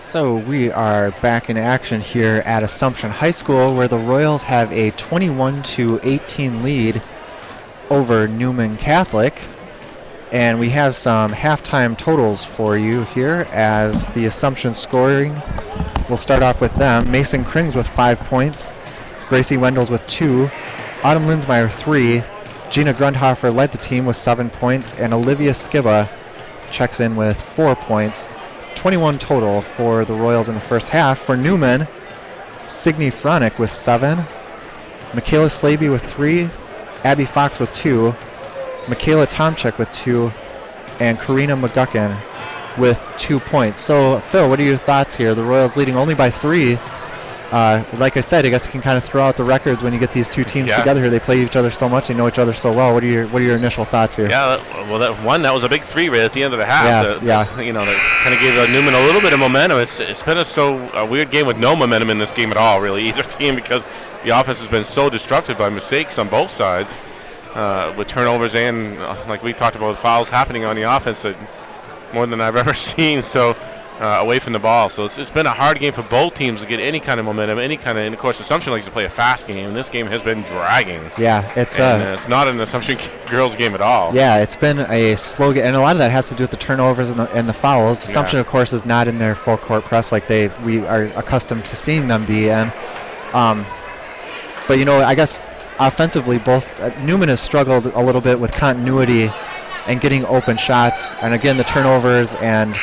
So we are back in action here at Assumption High School, where the Royals have a 21-18 lead over Newman Catholic. And we have some halftime totals for you here as the Assumption scoring. We'll start off with them. Mason Krings with 5 points. Gracie Wendels with 2. Autumn Linsmeyer 3. Gina Grundhofer led the team with 7 points. And Olivia Skiba checks in with 4 points. 21 total for the Royals in the first half. For Newman, Signe Fronick with 7. Michaela Slaby with 3. Abby Fox with 2. Michaela Tomczyk with 2, and Karina McGuckin with 2 points. So, Phil, what are your thoughts here? The Royals leading only by 3. Like I said, I guess you can kind of throw out the records when you get these two teams together here. They play each other so much, they know each other so well. What are your initial thoughts here? Yeah, well, that was a big 3 right at the end of the half. Yeah. You know, that kind of gave Newman a little bit of momentum. It's been a weird game with no momentum in this game at all, really, either team, because the offense has been so disrupted by mistakes on both sides. With turnovers and, like we talked about, fouls happening on the offense that more than I've ever seen. So away from the ball. So it's been a hard game for both teams to get any kind of momentum, and of course, Assumption likes to play a fast game, and this game has been dragging. Yeah, it's not an Assumption girls game at all. Yeah, it's been a slow game, and a lot of that has to do with the turnovers and the fouls. Assumption, of course, is not in their full court press like we are accustomed to seeing them be. And but I guess offensively, both Newman has struggled a little bit with continuity and getting open shots, and again the turnovers and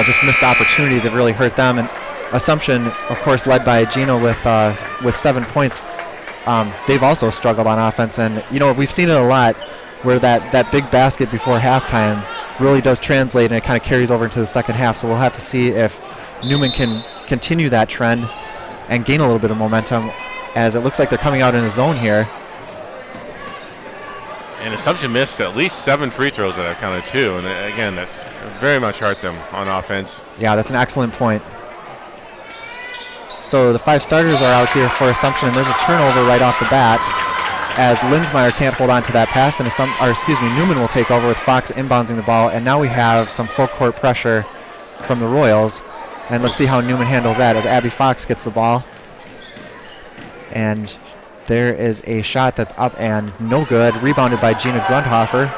just missed opportunities have really hurt them. And Assumption, of course, led by Gina with 7 points, they've also struggled on offense. And we've seen it a lot where that big basket before halftime really does translate, and it kind of carries over into the second half. So we'll have to see if Newman can continue that trend and gain a little bit of momentum, as it looks like they're coming out in a zone here. And Assumption missed at least 7 free throws that I've counted too, and again, that's very much hurt them on offense. Yeah, that's an excellent point. So the 5 starters are out here for Assumption, and there's a turnover right off the bat as Linsmeyer can't hold on to that pass, and Newman will take over with Fox inbounding the ball, and now we have some full court pressure from the Royals, and let's see how Newman handles that as Abby Fox gets the ball. And there is a shot that's up and no good. Rebounded by Gina Grundhofer.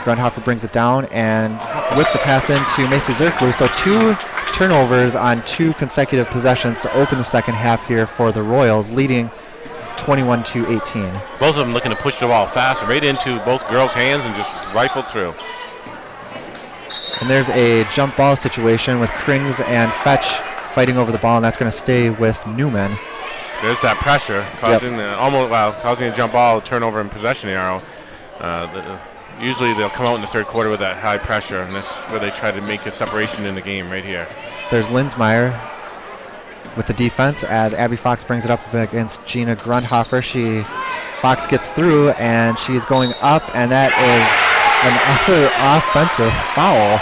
Grundhofer brings it down and whips a pass into Macy Zerflu. So 2 turnovers on 2 consecutive possessions to open the second half here for the Royals, leading 21-18. Both of them looking to push the ball fast right into both girls' hands and just rifle through. And there's a jump ball situation with Krings and Fetch fighting over the ball, and that's going to stay with Newman. There's that pressure causing causing a jump ball, turnover, and possession arrow. Usually they'll come out in the third quarter with that high pressure, and that's where they try to make a separation in the game right here. There's Linsmeyer with the defense as Abby Fox brings it up against Gina Grundhofer. Fox gets through, and she's going up, and that is another offensive foul.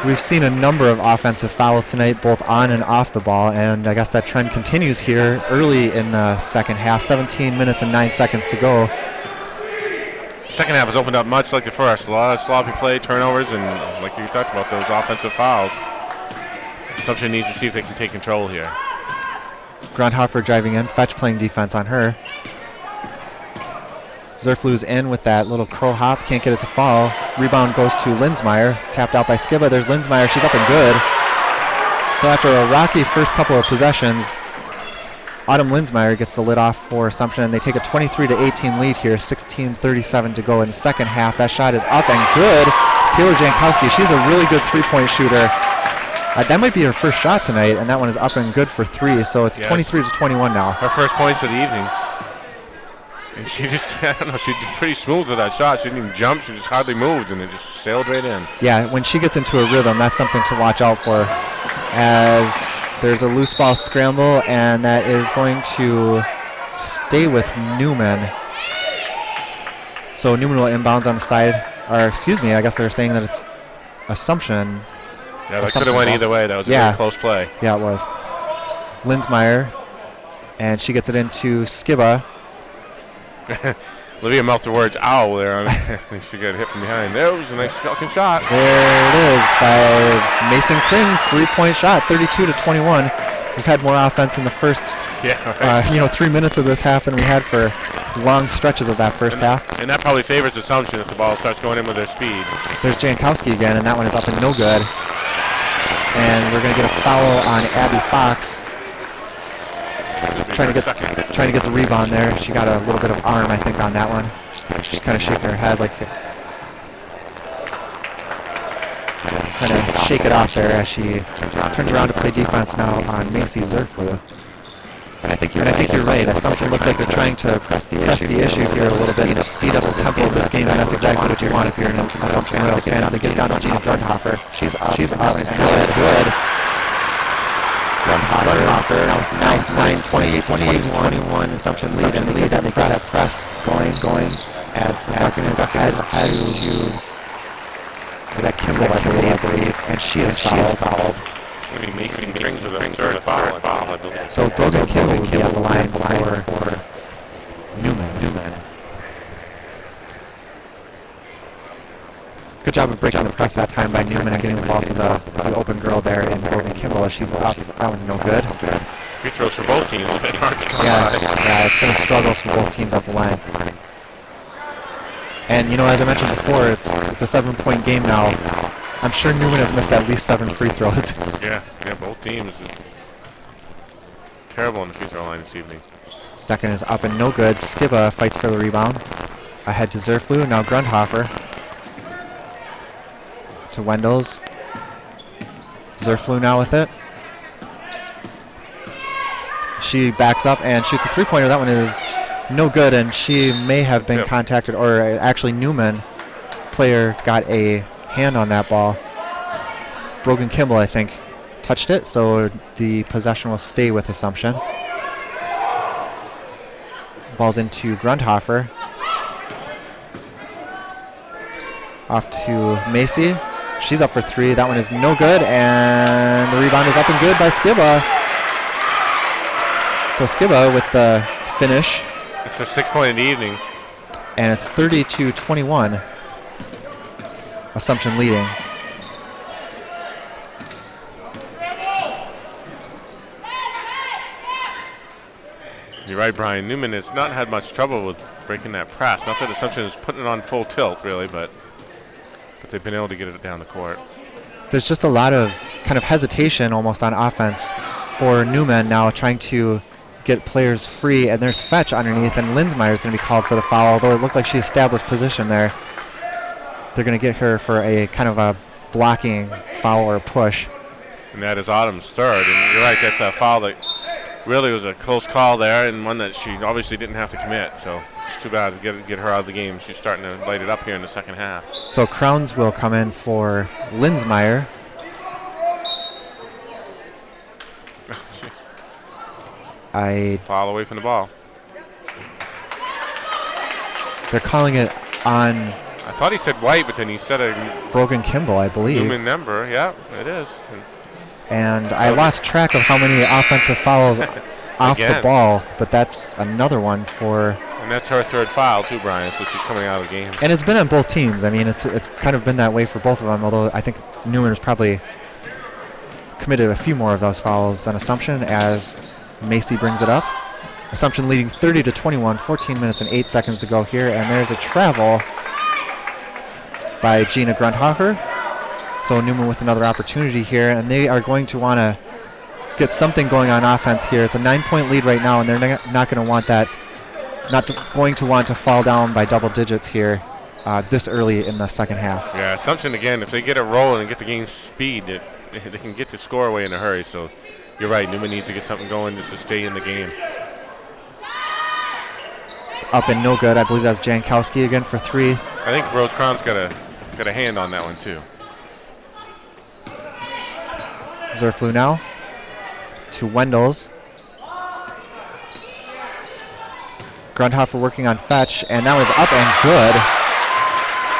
We've seen a number of offensive fouls tonight, both on and off the ball, and I guess that trend continues here early in the second half. 17 minutes and 9 seconds to go. Second half has opened up much like the first. A lot of sloppy play, turnovers, and like you talked about, those offensive fouls. Assumption needs to see if they can take control here. Grundhofer driving in, Fetch playing defense on her. Zerflu's in with that little crow hop, can't get it to fall. Rebound goes to Linsmeyer, tapped out by Skiba. There's Linsmeyer, she's up and good. So after a rocky first couple of possessions, Autumn Linsmeyer gets the lid off for Assumption, and they take a 23-18 lead here, 16:37 to go in the second half. That shot is up and good. Taylor Jankowski, she's a really good three-point shooter. That might be her first shot tonight, and that one is up and good for 3, so it's 23-21 now. Her first points of the evening. And she just, she did pretty smooth with that shot. She didn't even jump. She just hardly moved, and it just sailed right in. Yeah, when she gets into a rhythm, that's something to watch out for, as there's a loose ball scramble, and that is going to stay with Newman. So Newman will inbounds on the side. Or, I guess they're saying that it's Assumption. Yeah, that could have went either way. That was a really close play. Yeah, it was. Linsmeyer, and she gets it into Skiba. Olivia mouthed the words "ow" there. She got hit from behind. That was a nice fucking shot. There it is by Mason Krings, 3-point shot, 32-21. We've had more offense in the first, 3 minutes of this half than we had for long stretches of that first half. And that probably favors Assumption if the ball starts going in with their speed. There's Jankowski again, and that one is up and no good. And we're going to get a foul on Abby Fox. Trying to get the rebound there. She got a little bit of arm, I think, on that one. She's kind of shaking her head, like trying to shake it off there as she turns around to play defense now on Macy Zerflu. And I think you're right. Assumption looks like they're trying to press the issue here a little bit and speed up the tempo of this game, and that's exactly what you want if you're an Assumption Royals fan. They get down to Gina Grundhofer. She's up. Good. Grundhofer now 28-21. Assumption lead. That press going as ahead to that Kimball, I believe, and she is fouled. Mason brings to the third foul, I believe. So Brogan Kimball will be on the line for Newman. Good job of breaking the press that time by Newman and getting the ball to the open girl there in Brogan Kimball. She's up. That one's no good. Free throws for both teams. Yeah, it's been a struggle for both teams up the line. And, as I mentioned before, it's a 7-point game now. I'm sure Newman has missed at least 7 free throws. Yeah, both teams. Terrible on the free throw line this evening. Second is up and no good. Skiba fights for the rebound. Ahead to Zerflu, now Grundhofer. To Wendels. Zerflu now with it. She backs up and shoots a three-pointer. That one is no good, and she may have been contacted, or actually Newman player got a hand on that ball. Brogan Kimball, I think, touched it, so the possession will stay with Assumption. Ball's into Grundhofer. Off to Macy. She's up for 3. That one is no good, and the rebound is up and good by Skiba. So Skiba with the finish. It's a 6-point in the evening. And it's 30-21. Assumption leading. You're right, Brian. Newman has not had much trouble with breaking that press. Not that Assumption is putting it on full tilt, really, but they've been able to get it down the court. There's just a lot of kind of hesitation almost on offense for Newman now, trying to get players free, and there's Fetch underneath, and Linsmeyer is going to be called for the foul, although it looked like she established position there. They're going to get her for a kind of a blocking foul or push. And that is Autumn's third, and you're right, that's a foul that really was a close call there, and one that she obviously didn't have to commit, so it's too bad to get her out of the game. She's starting to light it up here in the second half. So Crowns will come in for Linsmeyer. Foul away from the ball. They're calling it on. I thought he said White, but then he said a Brogan Kimball, I believe. Newman number, yeah, it is. And I lost track of how many offensive fouls off the ball, but that's another one for. And that's her third foul too, Brian. So she's coming out of the game. And it's been on both teams. I mean, it's kind of been that way for both of them. Although I think Newman has probably committed a few more of those fouls than Assumption, as Macy brings it up. Assumption leading 30-21, 14 minutes and 8 seconds to go here, and there's a travel by Gina Grundhofer. So Newman with another opportunity here, and they are going to want to get something going on offense here. It's a 9-point lead right now, and they're not going to want that, going to want to fall down by double digits here this early in the second half. Yeah, Assumption again, if they get it rolling and get the game speed, they can get the score away in a hurry. So you're right, Newman needs to get something going just to stay in the game. It's up and no good. I believe that's Jankowski again for 3. I think Rose Crown's got a hand on that one too. Zerflu now to Wendels. Grundhofer working on Fetch, and that was up and good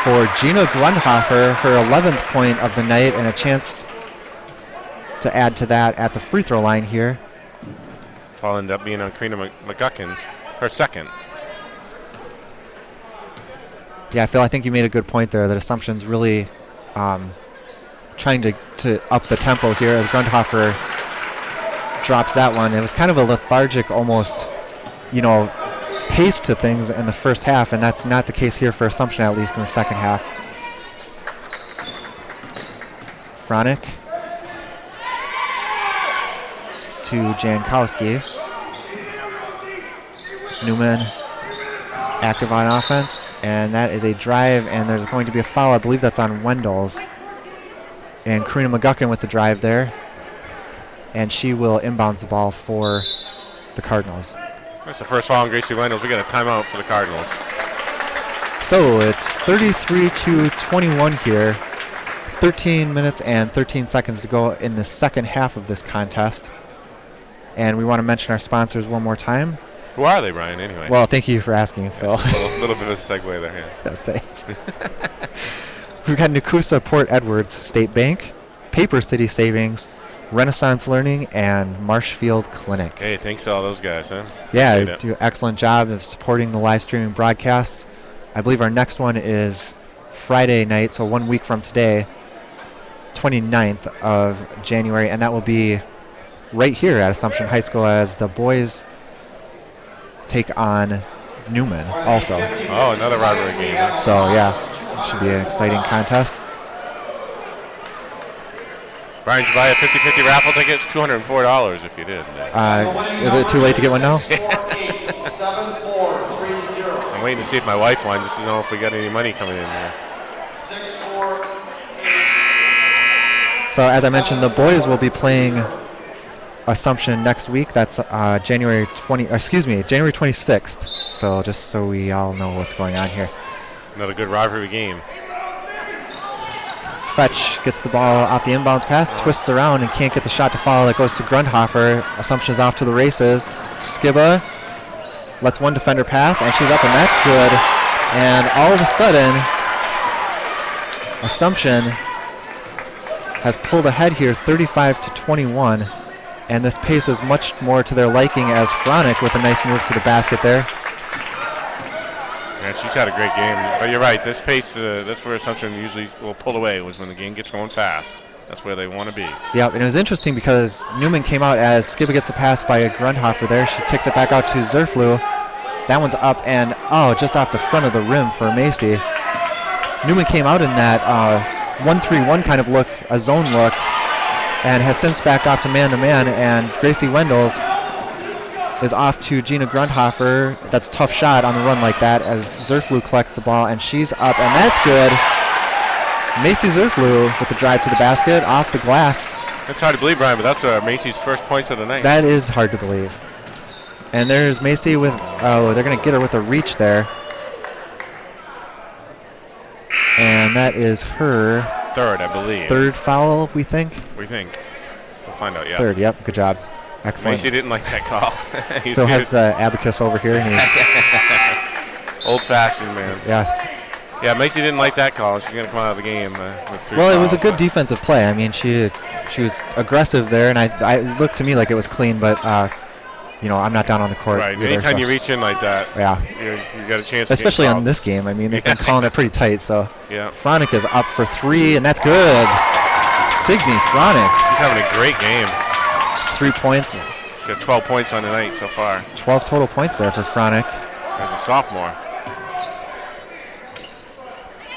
for Gina Grundhofer, her 11th point of the night, and a chance to add to that at the free throw line here. Foul ended up being on Karina McGuckin, her second. Yeah, Phil, I think you made a good point there that Assumption's really trying to up the tempo here as Grundhofer drops that one. It was kind of a lethargic almost, pace to things in the first half, and that's not the case here for Assumption, at least in the second half. Fronic to Jankowski. Newman active on offense, and that is a drive, and there's going to be a foul. I believe that's on Wendell's. And Karina McGuckin with the drive there, and she will inbounds the ball for the Cardinals. That's the first foul on Gracie Wendell's. We got a timeout for the Cardinals. So it's 33-21 here. 13 minutes and 13 seconds to go in the second half of this contest. And we want to mention our sponsors one more time. Who are they, Brian, anyway? Well, thank you for asking, Phil. A little bit of a segue there, yeah. Yes, thanks. We've got Nakusa Port Edwards State Bank, Paper City Savings, Renaissance Learning, and Marshfield Clinic. Hey, thanks to all those guys, huh? Yeah, they do an excellent job of supporting the live streaming broadcasts. I believe our next one is Friday night, so 1 week from today, 29th of January, and that will be right here at Assumption High School as the boys take on Newman also. Oh, another rivalry game. Huh? So, yeah, should be an exciting contest. Brian, did you buy a 50-50 raffle ticket? It's $204 if you did. Is it too late to get one now? I'm waiting to see if my wife won, just to know if we got any money coming in there. So, as I mentioned, the boys will be playing Assumption next week. That's January 26th. So just so we all know what's going on here. Another good rivalry game. Fetch gets the ball off the inbounds pass, twists around and can't get the shot to fall. That goes to Grundhofer. Assumption's off to the races. Skiba lets one defender pass, and she's up, and that's good. And all of a sudden, Assumption has pulled ahead here, 35-21. And this pace is much more to their liking as Fronic with a nice move to the basket there. Yeah, she's had a great game. But you're right, this pace, that's where Assumption usually will pull away, was when the game gets going fast. That's where they want to be. Yep, and it was interesting because Newman came out as Skiba gets a pass by Grundhofer there. She kicks it back out to Zerflu. That one's up and, just off the front of the rim for Macy. Newman came out in that 1-3-1 kind of look, a zone look, and has since backed off to man-to-man, and Gracie Wendell's is off to Gina Grundhofer. That's a tough shot on the run like that as Zerflu collects the ball, and she's up, and that's good. Macy Zerflu with the drive to the basket, off the glass. That's hard to believe, Brian, but that's Macy's first points of the night. That is hard to believe. And there's Macy with, they're going to get her with a reach there. And that is her third, I believe. Third foul, we think. We think. We'll find out, yeah. Third, yep. Good job. Excellent. Macy didn't like that call. Phil has the abacus over here. And he's old-fashioned, man. Yeah. Yeah, Macy didn't like that call. She's going to come out of the game with 3 Well, fouls, it was a good defensive play. I mean, she was aggressive there, and I looked to me like it was clean, but I'm not down on the court. Right. Either, anytime so. you reach in like that, yeah, you got a chance. Especially on this game. I mean, they've been calling it pretty tight. So yeah. Fronic is up for 3, and that's good. Signe Fronic. She's having a great game. 3 points. She's got 12 points on the night so far. 12 total points there for Fronic. As a sophomore.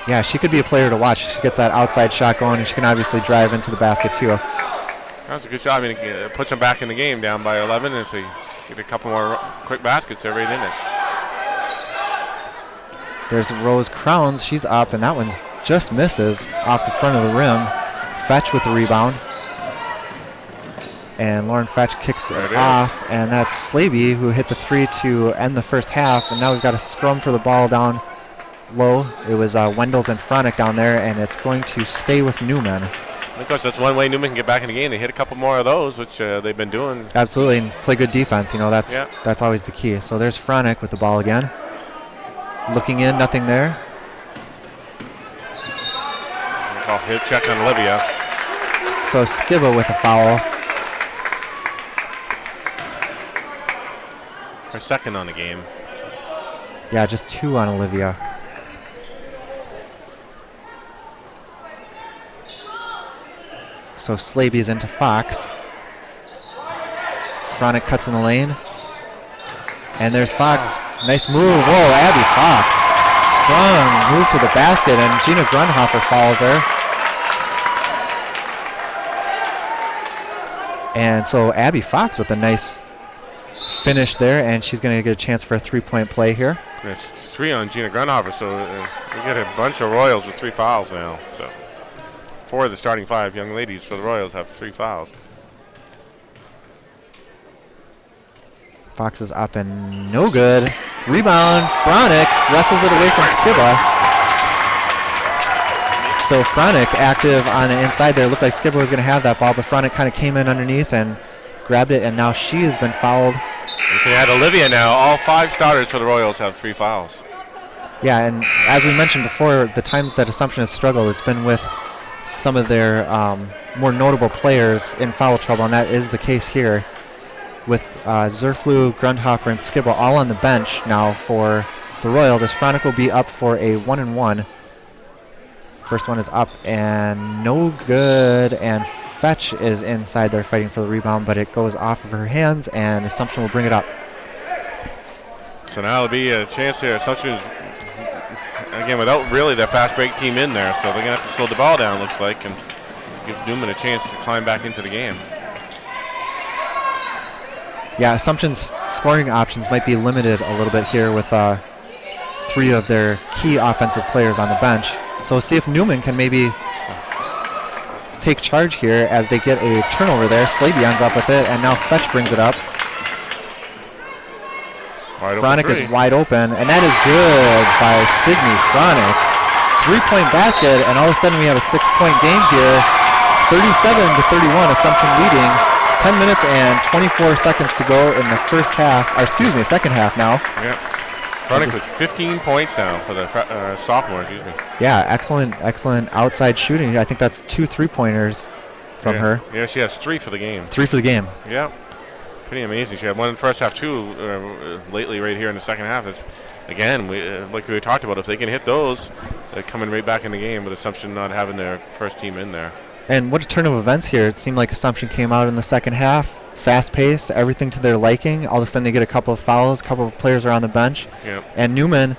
Yeah, she could be a player to watch. She gets that outside shot going, and she can obviously drive into the basket too. That was a good shot. I mean, it puts them back in the game, down by 11, and if they get a couple more quick baskets, they're right in it. There's Rose Crowns. She's up, and that one's just misses off the front of the rim. Fetch with the rebound. And Lauren Fetch kicks it off, and that's Slaby who hit the 3 to end the first half. And now we've got a scrum for the ball down low. It was Wendell's and Fronic down there, and it's going to stay with Newman. Of course, that's one way Newman can get back in the game. They hit a couple more of those, which they've been doing. Absolutely, and play good defense. That's always the key. So there's Fronic with the ball again. Looking in, nothing there. Call hip check on Olivia. So Skiba with a foul. Her second on the game. Yeah, just 2 on Olivia. So Slaby's into Fox. Fronic cuts in the lane. And there's Fox. Nice move. Whoa, Abby Fox. Strong move to the basket, and Gina Grundhofer follows her. And so Abby Fox with a nice finish there, and she's going to get a chance for a three-point play here. It's 3 on Gina Grundhofer, so we get a bunch of Royals with 3 fouls now. So 4 of the starting 5 young ladies for the Royals have 3 fouls. Fox is up and no good. Rebound, Fronic wrestles it away from Skiba. So Fronic active on the inside there. Looked like Skiba was going to have that ball, but Fronic kind of came in underneath and grabbed it, and now she has been fouled. We can add Olivia now. All 5 starters for the Royals have 3 fouls. Yeah, and as we mentioned before, the times that Assumption has struggled, it's been with some of their more notable players in foul trouble, and that is the case here with Zerflu, Grundhofer, and Skiba all on the bench now for the Royals, as Fronic will be up for a 1-and-1. First one is up and no good, and Fetch is inside there fighting for the rebound, but it goes off of her hands, and Assumption will bring it up. So now it'll be a chance here. Assumption is, again, without really their fast break team in there, so they're going to have to slow the ball down, looks like, and give Newman a chance to climb back into the game. Yeah, Assumption's scoring options might be limited a little bit here with 3 of their key offensive players on the bench. So we'll see if Newman can maybe take charge here as they get a turnover there. Slaby ends up with it, and now Fetch brings it up. Fronic is wide open, and that is good by Signe Fronic. 3-point basket, and all of a sudden we have a 6-point game here. 37-31, Assumption leading. 10 minutes and 24 seconds to go in the second half now. Yeah. Fronic with 15 points now for the sophomore, Yeah, excellent outside shooting. I think that's 2 3-pointers from her. Yeah, she has 3 for the game. 3 for the game. Yeah. Pretty amazing. She had 1 in the first half, 2 lately right here in the second half. Again, like we talked about, if they can hit those, they're coming right back in the game with Assumption not having their first team in there. And what a turn of events here. It seemed like Assumption came out in the second half. Fast pace, everything to their liking. All of a sudden they get a couple of fouls, a couple of players are on the bench. Yep. And Newman,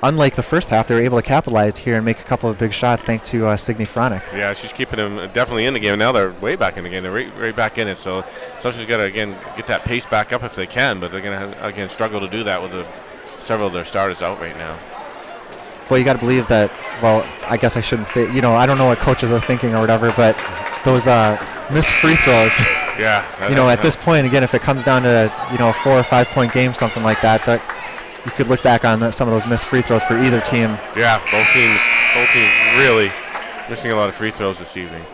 unlike the first half, they were able to capitalize here and make a couple of big shots thanks to Signe Fronic. Yeah, she's keeping them definitely in the game. Now they're way back in the game. They're right back in it. So Assumption's got to, again, get that pace back up if they can, but they're going to, again, struggle to do that with several of their starters out right now. Well, you got to believe that, well, I guess I shouldn't say, I don't know what coaches are thinking or whatever, but those missed free throws. Yeah. At this point, again, if it comes down to, a 4 or 5 point game, something like that you could look back on some of those missed free throws for either team. Yeah, both teams really missing a lot of free throws this evening.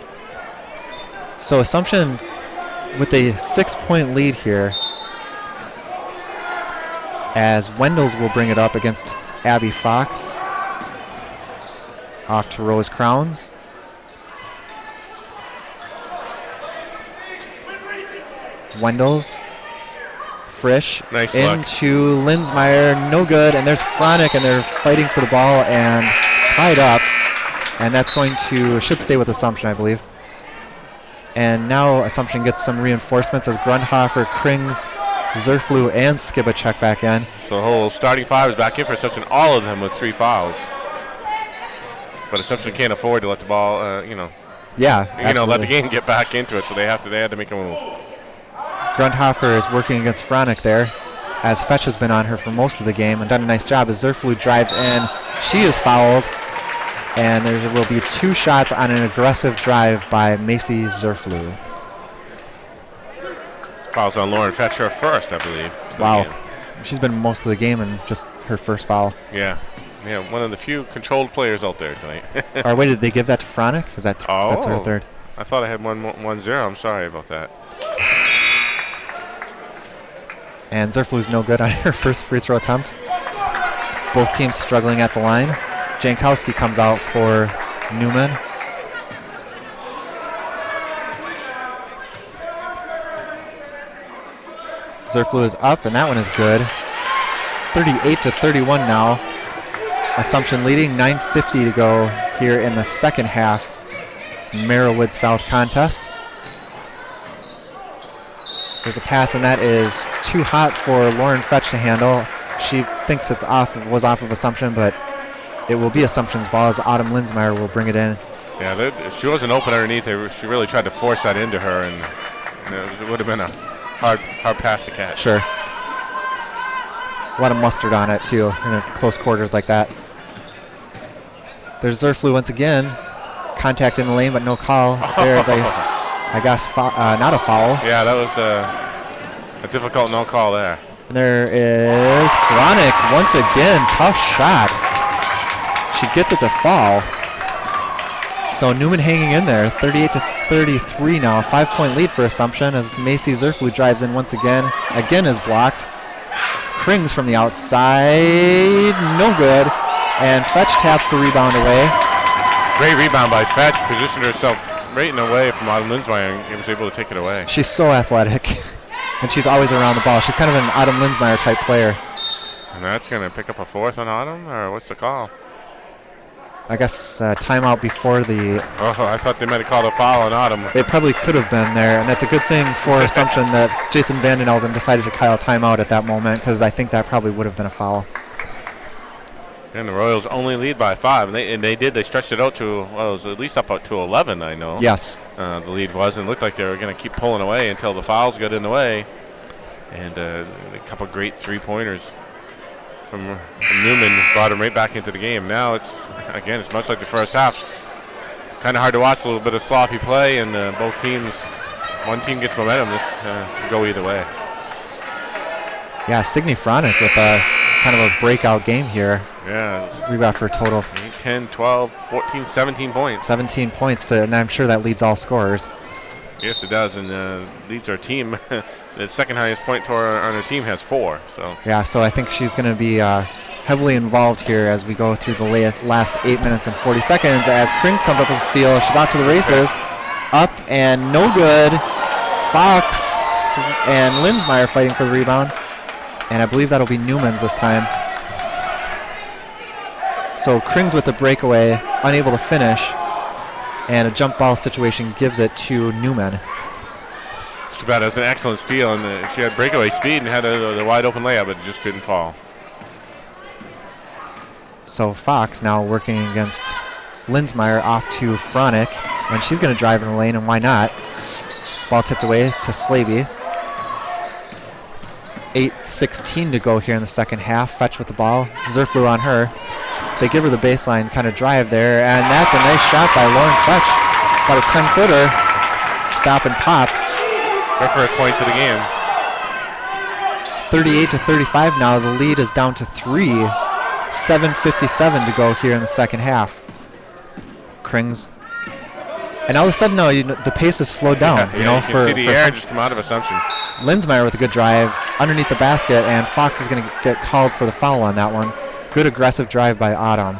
So Assumption with a 6-point lead here, as Wendels will bring it up against Abby Fox. Off to Rose Crowns. Wendels. Frisch. Nice into Linsmeyer. No good. And there's Fronic, and they're fighting for the ball and tied up. And that's should stay with Assumption, I believe. And now Assumption gets some reinforcements as Grundhofer, Krings, Zerflu, and Skiba check back in. So the whole starting 5 is back in for Assumption, all of them with 3 fouls. But Assumption can't afford to let the ball, Yeah, let the game get back into it, so they had to make a move. Grundhofer is working against Fronic there, as Fetch has been on her for most of the game and done a nice job as Zerflu drives in. She is fouled, and there will be 2 shots on an aggressive drive by Macy Zerflu. Fouls on Lauren Fetch, her first, I believe. Wow. She's been most of the game and just her first foul. Yeah. Yeah, one of the few controlled players out there tonight. Or wait, did they give that to Fronic? That's her third. I thought I had 1-0. I'm sorry about that. And Zerflu's no good on her first free throw attempt. Both teams struggling at the line. Jankowski comes out for Newman. Zerflu is up, and that one is good. 38-31 now. Assumption leading, 9:50 to go here in the second half. It's Merrillwood South contest. There's a pass, and that is too hot for Lauren Fetch to handle. She thinks it's was off of Assumption, but it will be Assumption's ball as Autumn Linsmeyer will bring it in. Yeah, she wasn't open underneath. She really tried to force that into her, and it would have been a hard pass to catch. Sure. A lot of mustard on it, too, in close quarters like that. There's Zerflu once again. Contact in the lane, but no call. There's I guess not a foul. Yeah, that was a difficult no call there. And there is Fronic once again. Tough shot. She gets it to fall. So Newman hanging in there, 38-33 now. 5-point lead for Assumption as Macy Zerflu drives in once again. Again is blocked. Krings from the outside, no good. And Fetch taps the rebound away. Great rebound by Fetch. Positioned herself right in the way from Autumn Linsmeyer and was able to take it away. She's so athletic, and she's always around the ball. She's kind of an Autumn Linsmeyer type player. And that's going to pick up a fourth on Autumn, or what's the call? I guess timeout before the... Oh, I thought they might have called a foul on Autumn. They probably could have been there, and that's a good thing for Assumption that Jason Vandenelsen decided to call timeout at that moment, because I think that probably would have been a foul. And the Royals only lead by 5, and they stretched it out to, well, it was at least up to 11, I know. Yes. The lead was, and it looked like they were going to keep pulling away until the fouls got in the way. And a couple great three-pointers from Newman brought them right back into the game. Now it's much like the first half. Kind of hard to watch, a little bit of sloppy play, and both teams, one team gets momentum. This could go either way. Yeah, Signe Fronic with a kind of a breakout game here. Yeah. Rebound for a total of 8, 10, 12, 14, 17 points. 17 points, and I'm sure that leads all scorers. Yes, it does, and leads our team. The second highest point total on our team has 4. So yeah, so I think she's going to be heavily involved here as we go through the last 8 minutes and 40 seconds. As Krings comes up with a steal, she's off to the races. Up and no good. Fox and Linsmeyer fighting for the rebound. And I believe that'll be Newman's this time. So Krings with the breakaway, unable to finish. And a jump ball situation gives it to Newman. It's too bad. That was an excellent steal, and she had breakaway speed and had a wide open layup, but it just didn't fall. So Fox now working against Linsmeyer off to Fronic, and she's going to drive in the lane, and why not? Ball tipped away to Slavey. 8:16 to go here in the second half. Fetch with the ball. Zerflu on her. They give her the baseline kind of drive there, and that's a nice shot by Lauren Fetch. About a 10-footer. Stop and pop. Her first points of the game. 38-35 now. The lead is down to 3. 7:57 to go here in the second half. Krings. And all of a sudden, no, the pace is slowed down. You can see the air just come out of Assumption. Linsmeyer with a good drive underneath the basket, and Fox is going to get called for the foul on that one. Good aggressive drive by Autumn.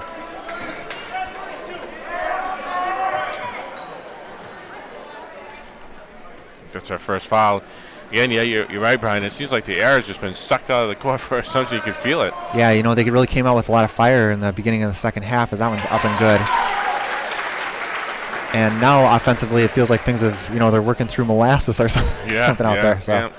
That's our first foul. Again, yeah, you're right, Brian. It seems like the air has just been sucked out of the court for Assumption. You can feel it. Yeah, they really came out with a lot of fire in the beginning of the second half as that one's up and good. And now offensively, it feels like things have, they're working through molasses or something, something out there. So. Yeah.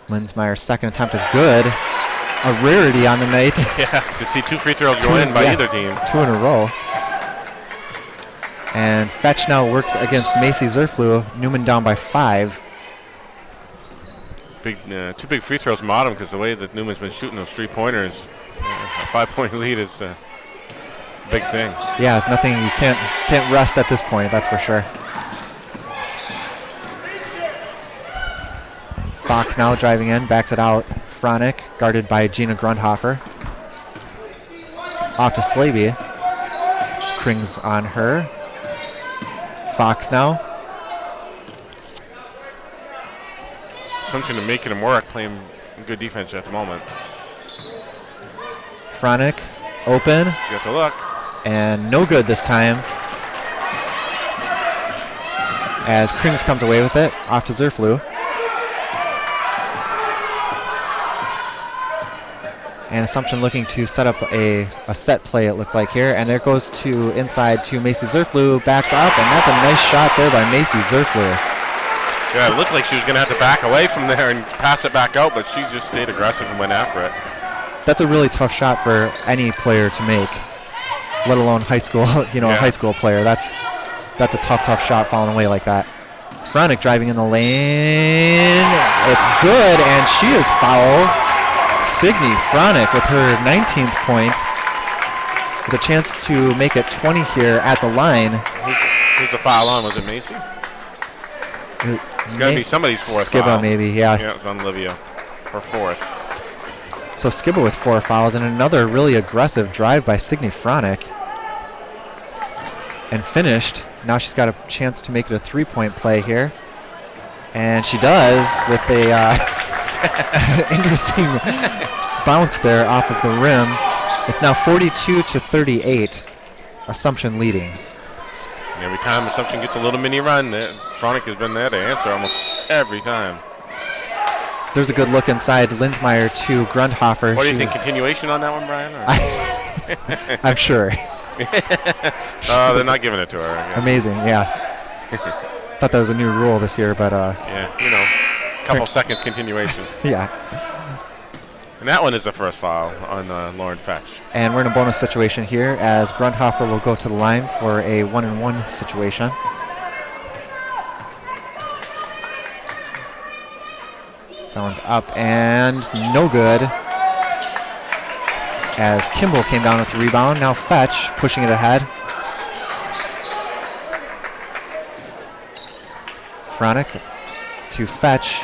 Linsmeyer's second attempt is good. A rarity on the night. Yeah, to see 2 free throws go in by either team. 2 in a row. And Fetch now works against Macy Zerflu. Newman down by 5. 2 big free throws from Autumn because the way that Newman's been shooting those 3-pointers, a 5-point lead is a big thing. Yeah, it's nothing. You can't rest at this point, that's for sure. Fox now driving in, backs it out. Fronic, guarded by Gina Grundhofer. Off to Slavey. Krings on her. Fox now. Assumption to making him work, playing good defense at the moment. Fronic, open. She got the look. And no good this time. As Krings comes away with it, off to Zerflu. And Assumption looking to set up a set play, it looks like here. And there goes to inside to Macy Zerflu, backs up, and that's a nice shot there by Macy Zerflu. Yeah, it looked like she was going to have to back away from there and pass it back out, but she just stayed aggressive and went after it. That's a really tough shot for any player to make, let alone high school, a high school player. That's a tough shot falling away like that. Fronick driving in the lane. It's good, and she is fouled. Signe Fronick with her 19th point, with a chance to make it 20 here at the line. Who's the foul on? Was it Macy? It's got to be somebody's fourth foul. Skibba, maybe, yeah. Yeah, it's on Livia, her fourth. So Skibba with 4 fouls, and another really aggressive drive by Signe Fronick. And finished. Now she's got a chance to make it a 3-point play here. And she does with a interesting bounce there off of the rim. It's now 42-38. Assumption leading. And every time Assumption gets a little mini run, Fronick has been there to answer almost every time. There's a good look inside Linsmeyer to Grundhofer. What do you think, continuation on that one, Brian? I'm sure. They're not giving it to her. I guess. Amazing, yeah. Thought that was a new rule this year, but yeah, couple seconds continuation. Yeah. And that one is the first foul on Lauren Fetch. And we're in a bonus situation here as Grundhofer will go to the line for a 1-and-1 situation. That one's up and no good. As Kimball came down with the rebound. Now Fetch pushing it ahead. Fronick to Fetch.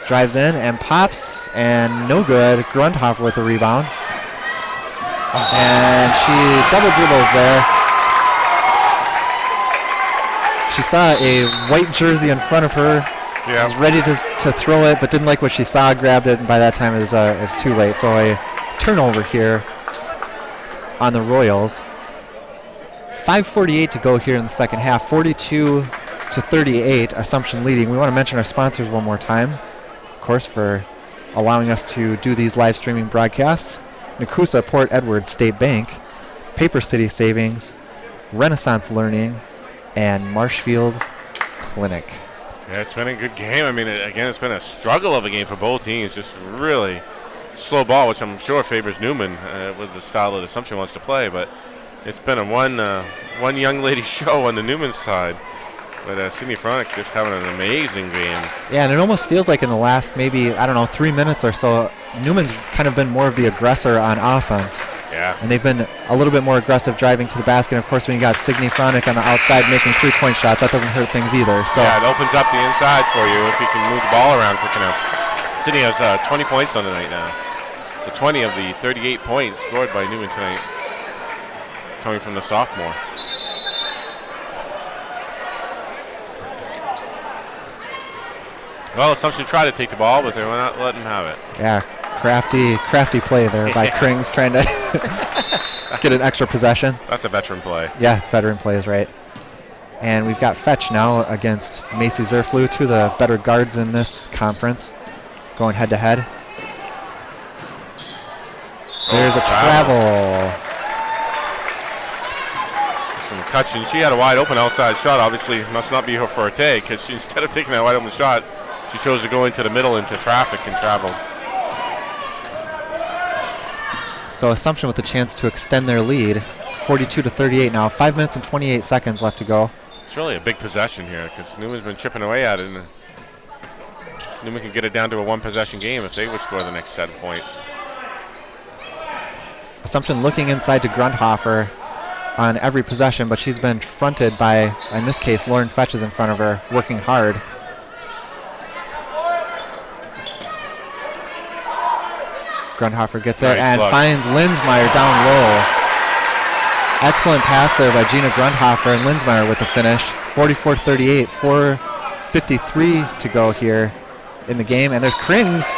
Drives in and pops, and no good. Grundhofer with the rebound. And she double dribbles there. She saw a white jersey in front of her. Yeah. Was ready to throw it, but didn't like what she saw, grabbed it, and by that time it was too late. So a turnover here on the Royals. 5:48 to go here in the second half. 42-38, Assumption leading. We want to mention our sponsors one more time, of course, for allowing us to do these live streaming broadcasts. Nakusa Port Edward State Bank, Paper City Savings, Renaissance Learning, and Marshfield Clinic. Yeah, it's been a good game. I mean, again, it's been a struggle of a game for both teams. Just really slow ball, which I'm sure favors Newman with the style that Assumption wants to play. But it's been a one young lady show on the Newman side. But Signe Fronick just having an amazing game. Yeah, and it almost feels like in the last maybe, 3 minutes or so, Newman's kind of been more of the aggressor on offense. Yeah. And they've been a little bit more aggressive driving to the basket. And of course, when you got Signe Fronick on the outside making 3-point shots, that doesn't hurt things either. So yeah, it opens up the inside for you if you can move the ball around quick enough. Signe has 20 points on the night now. So 20 of the 38 points scored by Newman tonight coming from the sophomore. Well, Assumption tried to take the ball, but they were not letting him have it. Yeah, crafty play there by Krings trying to get an extra possession. That's a veteran play. Yeah, veteran play is right. And we've got Fetch now against Macy Zerflu, two of the better guards in this conference, going head-to-head. There's a travel. From McCutcheon, she had a wide open outside shot. Obviously, must not be her forte, because instead of taking that wide open shot, she chose to go into the middle into traffic and travel. So Assumption with a chance to extend their lead, 42-38 now. 5 minutes and 28 seconds left to go. It's really a big possession here because Newman's been chipping away at it, and Newman can get it down to a one-possession game if they would score the next set of points. Assumption looking inside to Grundhofer on every possession, but she's been fronted by, in this case, Lauren Fetch is in front of her, working hard. Grundhofer gets it and finds Linsmeyer down low. Excellent pass there by Gina Grundhofer, and Linsmeyer with the finish. 44-38, 4:53 to go here in the game, and there's Krings.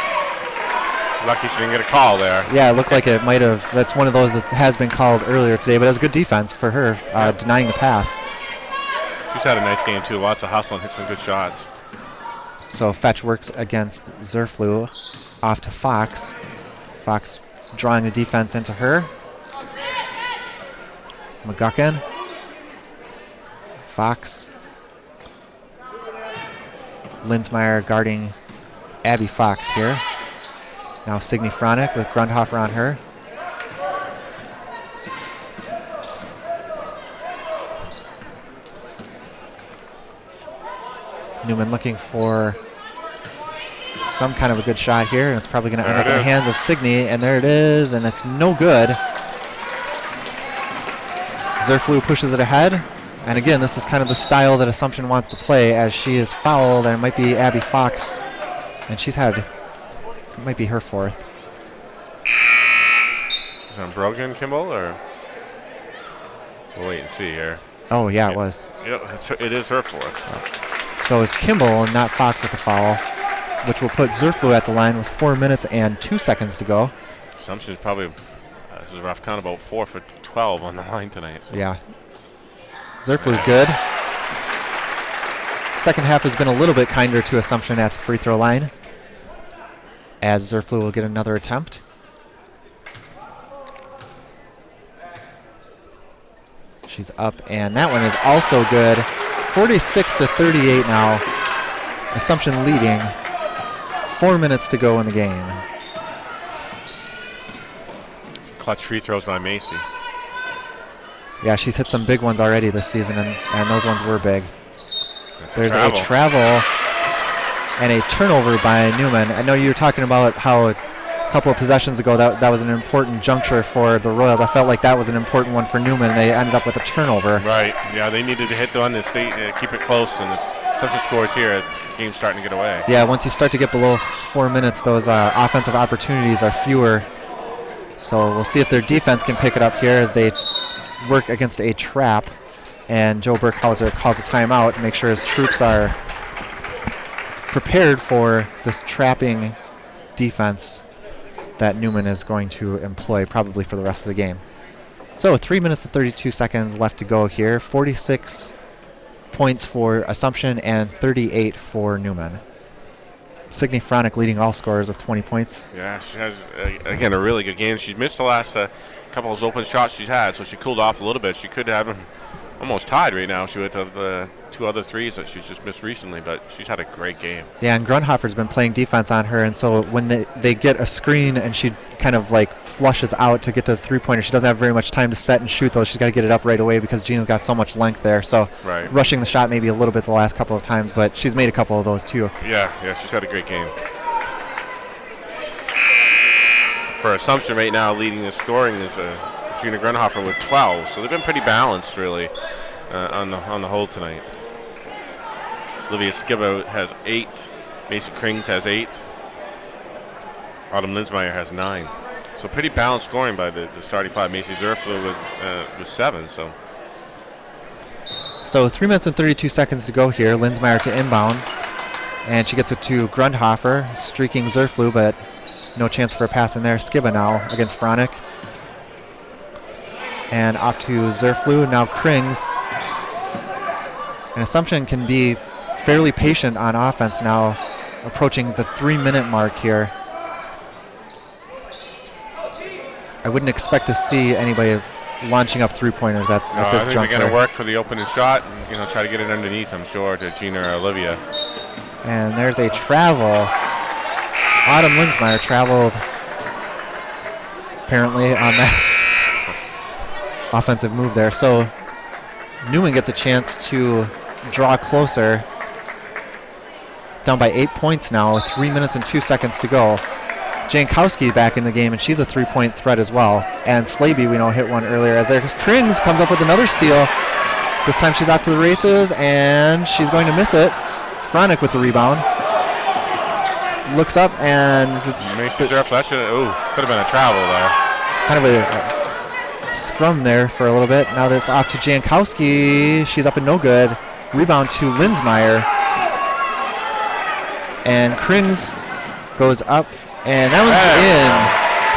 Lucky she didn't get a call there. Yeah, it looked like it might have. That's one of those that has been called earlier today, but it was good defense for her, denying the pass. She's had a nice game, too. Lots of hustle and hit some good shots. So Fetch works against Zerflu, off to Fox. Fox drawing the defense into her. McGuckin. Fox. Linsmeyer guarding Abby Fox here. Now Signe Fronick with Grundhofer on her. Newman looking for some kind of a good shot here, and it's probably going to end up in the hands of Signe, and there it is, and it's no good. Zerflu pushes it ahead, and again, this is kind of the style that Assumption wants to play, as she is fouled, and it might be Abby Fox, and she's had, it might be her fourth. Is that broken, Kimball, or? We'll wait and see here. Oh, yeah, it was. Yep, it is her fourth. So it's Kimball and not Fox with the foul, which will put Zerflu at the line with 4 minutes and 2 seconds to go. Assumption is probably, this is a rough count, about 4 for 12 on the line tonight. So. Yeah. Zerflu's good. Second half has been a little bit kinder to Assumption at the free throw line, as Zerflu will get another attempt. She's up, and that one is also good. 46-38 now. Assumption leading. 4 minutes to go in the game. Clutch free throws by Macy. Yeah, she's hit some big ones already this season, and those ones were big. There's a travel and a turnover by Newman. I know you were talking about how a couple of possessions ago that was an important juncture for the Royals. I felt like that was an important one for Newman. They ended up with a turnover. Right. Yeah, they needed to hit the one to keep it close, and such a scores here. The game's starting to get away. Yeah, once you start to get below 4 minutes, those offensive opportunities are fewer. So we'll see if their defense can pick it up here as they work against a trap. And Joe Burkhauser calls a timeout to make sure his troops are prepared for this trapping defense that Newman is going to employ probably for the rest of the game. So 3 minutes and 32 seconds left to go here. 46 points for Assumption and 38 for Newman. Signe Fronick leading all scorers with 20 points. Yeah, she has, again, a really good game. She's missed the last couple of those open shots she's had, so she cooled off a little bit. She could have them almost tied right now. She would have the 2 other threes that she's just missed recently, but she's had a great game. Yeah, and Grundhofer's been playing defense on her, and so when they get a screen and she kind of like flushes out to get to the three-pointer, she doesn't have very much time to set and shoot, though. She's got to get it up right away because Gina's got so much length there. So rushing the shot maybe a little bit the last couple of times, but she's made a couple of those too. Yeah, she's had a great game. For Assumption right now, leading the scoring is Gina Grundhofer with 12, so they've been pretty balanced really on the whole tonight. Olivia Skiba has 8. Macy Krings has 8. Autumn Linsmeyer has 9. So pretty balanced scoring by the starting 5. Macy Zerflu with 7. So 3 minutes and 32 seconds to go here. Linsmeyer to inbound. And she gets it to Grundhofer, streaking Zerflu, but no chance for a pass in there. Skiba now against Fronick. And off to Zerflu, now Krings. And Assumption can be fairly patient on offense now, approaching the 3-minute mark here. I wouldn't expect to see anybody launching up three-pointers at this juncture. I think they're going to work for the opening shot and try to get it underneath, I'm sure, to Gina or Olivia. And there's a travel. Autumn Linsmeyer traveled apparently on that offensive move there. So Newman gets a chance to draw closer. Down by 8 points now, 3 minutes and 2 seconds to go. Jankowski back in the game, and she's a three-point threat as well. And Slaby, we know, hit one earlier. As there's Krings comes up with another steal. This time she's off to the races, and she's going to miss it. Fronick with the rebound. Looks up and Macy Zerflu, could have been a travel there. Kind of a scrum there for a little bit. Now that it's off to Jankowski, she's up and no good. Rebound to Linsmeyer. And Krings goes up, and that one's in.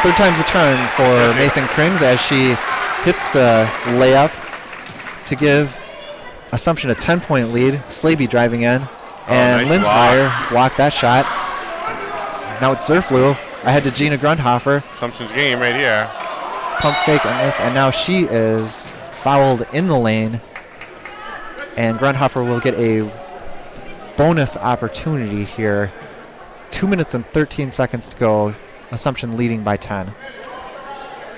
Third time's a charm for Mason Krings as she hits the layup to give Assumption a 10-point lead. Slaby driving in, and nice Linsmeyer blocked that shot. Now it's Zerflu. Ahead to Gina Grundhofer. Assumption's game right here. Pump fake and miss, and now she is fouled in the lane. And Grundhofer will get a bonus opportunity here. 2 minutes and 13 seconds to go. Assumption leading by 10.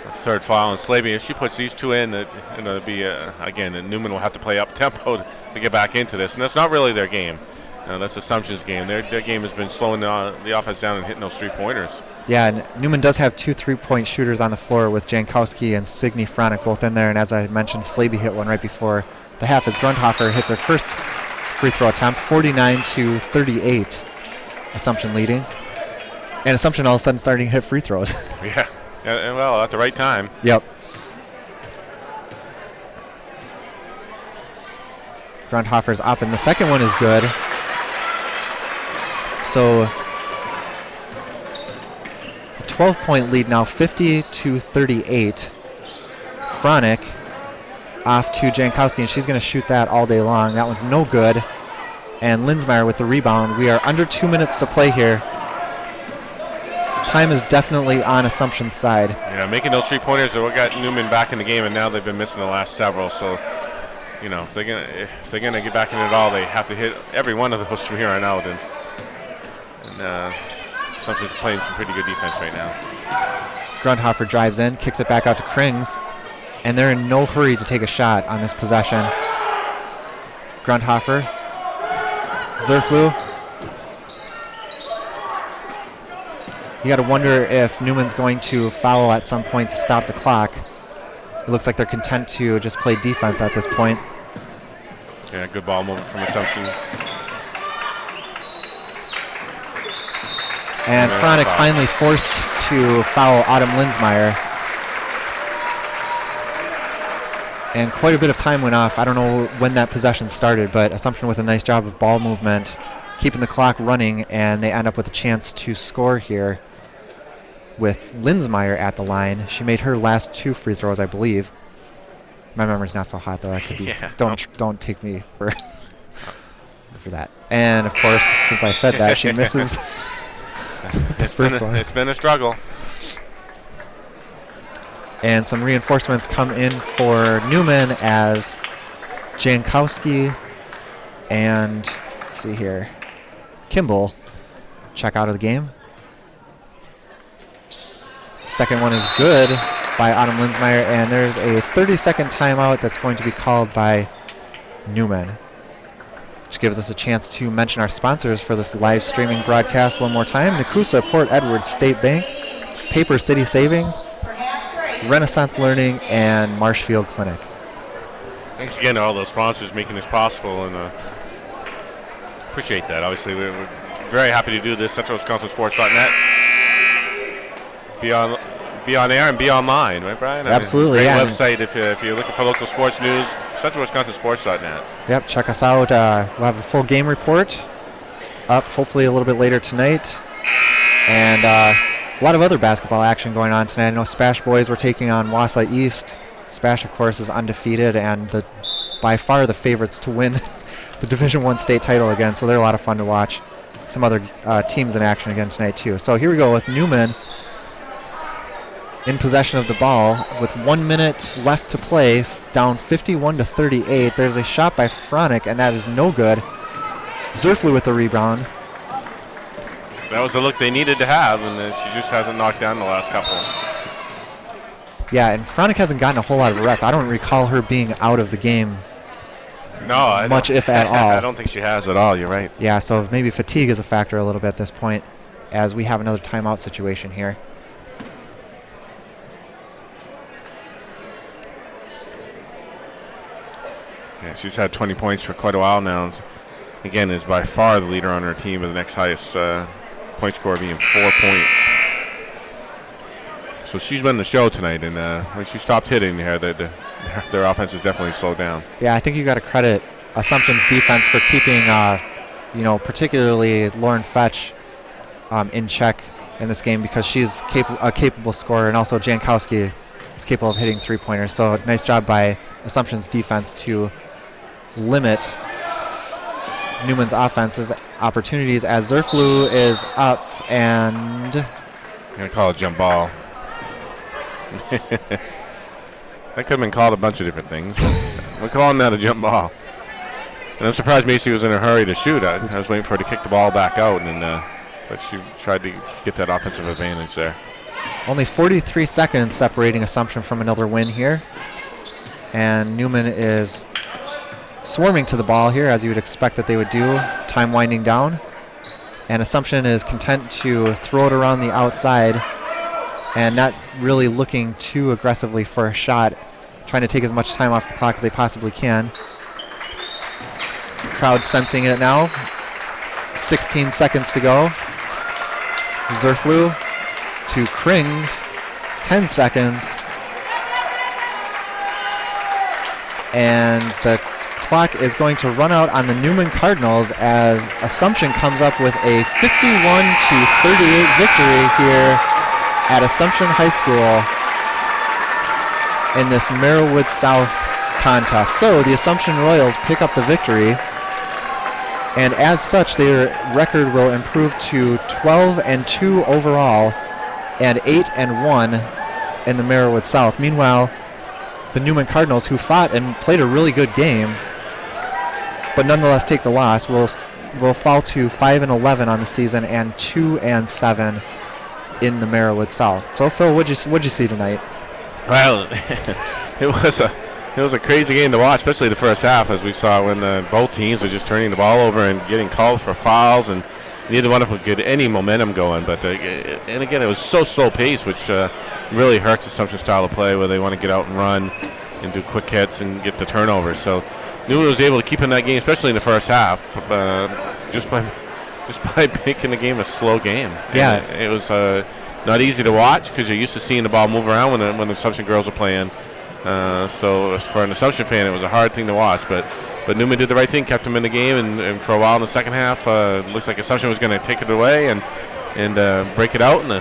Third foul on Slavy. If she puts these two in, it'll be, again, Newman will have to play up tempo to get back into this. And that's not really their game. That's Assumption's game. Their game has been slowing the offense down and hitting those three-pointers. Yeah, and Newman does have 2 3-point shooters on the floor with Jankowski and Signe Fronick both in there. And as I mentioned, Slavy hit one right before the half as Grundhofer hits her first free throw attempt, 49-38. Assumption leading. And Assumption all of a sudden starting to hit free throws. Yeah, and well, at the right time. Yep. Grundhofer's up, and the second one is good. So, a 12-point lead now, 50-38. Fronick off to Jankowski, and she's going to shoot that all day long. That one's no good. And Linsmeyer with the rebound. We are under 2 minutes to play here. Time is definitely on Assumption's side. Yeah, making those three-pointers are what got Newman back in the game, and now they've been missing the last several. So, you know, if they're gonna get back in it at all, they have to hit every one of those from here on out. And Assumption's playing some pretty good defense right now. Grundhofer drives in, kicks it back out to Krings, and they're in no hurry to take a shot on this possession. Grundhofer, Zerflu. You got to wonder if Newman's going to foul at some point to stop the clock. It looks like they're content to just play defense at this point. Yeah, good ball movement from Assumption. And Fronick finally forced to foul Autumn Linsmeyer. And quite a bit of time went off. I don't know when that possession started, but Assumption with a nice job of ball movement, keeping the clock running, and they end up with a chance to score here with Linsmeyer at the line. She made her last 2 free throws, I believe. My memory's not so hot, though. That could be. Yeah, don't take me for that. And of course, since I said that, she misses the first one. It's been a struggle. And some reinforcements come in for Newman as Jankowski and, let's see here, Kimball check out of the game. Second one is good by Autumn Linsmeyer, and there's a 30-second timeout that's going to be called by Newman, which gives us a chance to mention our sponsors for this live streaming broadcast one more time. Nakusa, Port Edward State Bank, Paper City Savings, Renaissance Learning, and Marshfield Clinic. Thanks again to all those sponsors making this possible, and appreciate that. Obviously, we're very happy to do this. CentralWisconsinSports.net. Be on air and be online, right, Brian? Absolutely, great yeah. Website if you're looking for local sports news. CentralWisconsinSports.net. Yep, check us out. We'll have a full game report up hopefully a little bit later tonight. And a lot of other basketball action going on tonight. I know Spash boys were taking on Wausau East. Spash, of course, is undefeated and by far the favorites to win the Division I state title again, so they're a lot of fun to watch. Some other teams in action again tonight, too. So here we go with Newman in possession of the ball with 1 minute left to play, down 51-38. There's a shot by Fronick, and that is no good. Zerflu with the rebound. That was the look they needed to have, and she just hasn't knocked down the last couple. Yeah, and Fronick hasn't gotten a whole lot of rest. I don't recall her being out of the game much, if at all. I don't think she has at all. You're right. Yeah, so maybe fatigue is a factor a little bit at this point as we have another timeout situation here. Yeah, she's had 20 points for quite a while now. Again, is by far the leader on her team with the next highest point score being 4 points. So she's been the show tonight, and when she stopped hitting, their offense has definitely slowed down. Yeah, I think you got to credit Assumption's defense for keeping, particularly Lauren Fetch in check in this game because she's a capable scorer, and also Jankowski is capable of hitting three-pointers. So nice job by Assumption's defense to limit Newman's offense's opportunities as Zerflu is up and going to call it jump ball. That could have been called a bunch of different things. We're calling that a jump ball. And I'm surprised Macy was in a hurry to shoot. I was waiting for her to kick the ball back out, but she tried to get that offensive advantage there. Only 43 seconds separating Assumption from another win here. And Newman is swarming to the ball here, as you would expect that they would do. Time winding down. And Assumption is content to throw it around the outside and not really looking too aggressively for a shot, trying to take as much time off the clock as they possibly can. Crowd sensing it now. 16 seconds to go. Zerflu to Krings. 10 seconds. And the clock is going to run out on the Newman Cardinals as Assumption comes up with a 51-38 victory here at Assumption High School in this Merrillwood South contest. So the Assumption Royals pick up the victory, and as such their record will improve to 12-2 overall and 8-1 in the Merrillwood South. Meanwhile, the Newman Cardinals, who fought and played a really good game but nonetheless take the loss, will fall to 5-11 on the season and 2-7 in the Merrillwood South. So Phil, what'd you see tonight? Well, it was a crazy game to watch, especially the first half, as we saw when both teams were just turning the ball over and getting called for fouls, and neither one of them could get any momentum going. But and again, it was so slow paced, which really hurts Assumption's style of play, where they want to get out and run and do quick hits and get the turnovers. So Newman was able to keep in that game, especially in the first half, just by making the game a slow game. Yeah, and it was not easy to watch because you're used to seeing the ball move around when the Assumption girls are playing. So for an Assumption fan, it was a hard thing to watch. But Newman did the right thing, kept them in the game, and for a while in the second half, looked like Assumption was going to take it away and break it out. And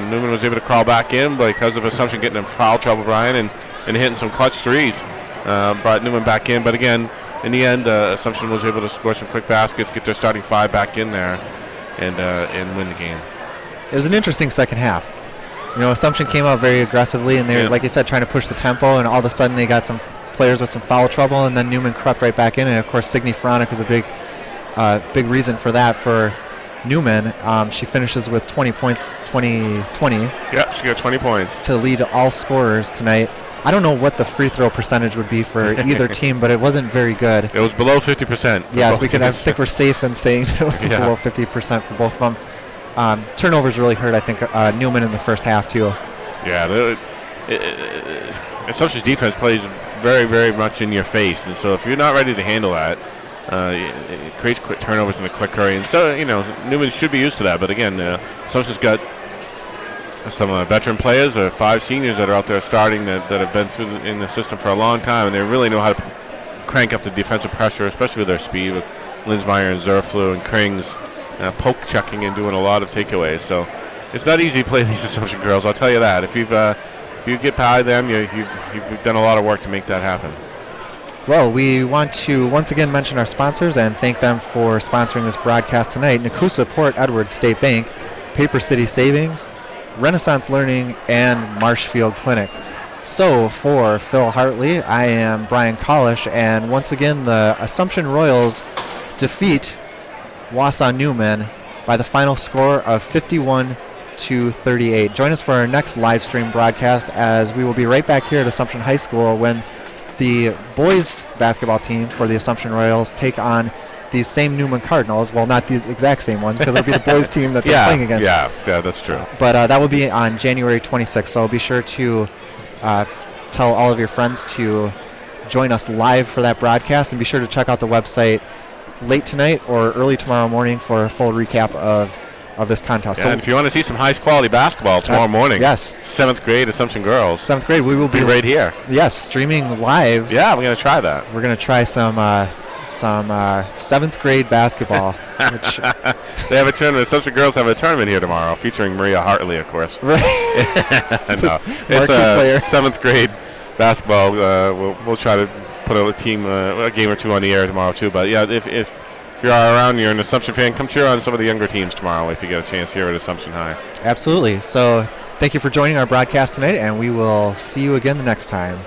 Newman was able to crawl back in because of Assumption getting in foul trouble, Brian, and hitting some clutch threes. Brought Newman back in. But again, in the end, Assumption was able to score some quick baskets, get their starting five back in there, and win the game. It was an interesting second half. You know, Assumption came out very aggressively, and they were, like you said, trying to push the tempo, and all of a sudden they got some players with some foul trouble, and then Newman crept right back in, and of course Signe Fronic was a big reason for that for Newman. She finishes with 20 points, 20. Yeah, she got 20 points. To lead all scorers tonight. I don't know what the free throw percentage would be for either team, but it wasn't very good. It was below 50%. Yes, I think we're safe in saying it was below 50% for both of them. Turnovers really hurt, I think, Newman in the first half, too. Yeah, Assumption's defense plays very, very much in your face, and so if you're not ready to handle that, it creates quick turnovers in a quick hurry. And so, Newman should be used to that. But again, Assumption's got some veteran players, 5 seniors that are out there starting that have been through in the system for a long time, and they really know how to crank up the defensive pressure, especially with their speed, with Linsmeyer and Zerflu and Krings poke checking and doing a lot of takeaways. So it's not easy to play these Assumption girls, I'll tell you that. If you get by them, you've done a lot of work to make that happen. Well, we want to once again mention our sponsors and thank them for sponsoring this broadcast tonight. Nakusa Port Edward State Bank, Paper City Savings, Renaissance Learning, and Marshfield Clinic. So for Phil Hartley, I am Brian Collish, and once again the Assumption Royals defeat Wausau Newman by the final score of 51-38. Join us for our next live stream broadcast, as we will be right back here at Assumption High School when the boys basketball team for the Assumption Royals take on these same Newman Cardinals. Well, not the exact same ones, because it'll be the boys team that they're playing against. Yeah, that's true. But that will be on January 26th, so be sure to tell all of your friends to join us live for that broadcast, and be sure to check out the website late tonight or early tomorrow morning for a full recap of this contest. Yeah, so and if you want to see some high-quality basketball tomorrow morning, yes, 7th grade Assumption girls. 7th grade, we will be right here. Yes, streaming live. Yeah, we're going to try that. We're going to try some 7th grade basketball. Which they have a tournament. Assumption girls have a tournament here tomorrow, featuring Maria Hartley, of course. Right. No, it's a 7th grade basketball. We'll try to put a game or two on the air tomorrow too. But yeah, if if you're around, you're an Assumption fan, come cheer on some of the younger teams tomorrow if you get a chance here at Assumption High. Absolutely. So thank you for joining our broadcast tonight, and we will see you again the next time.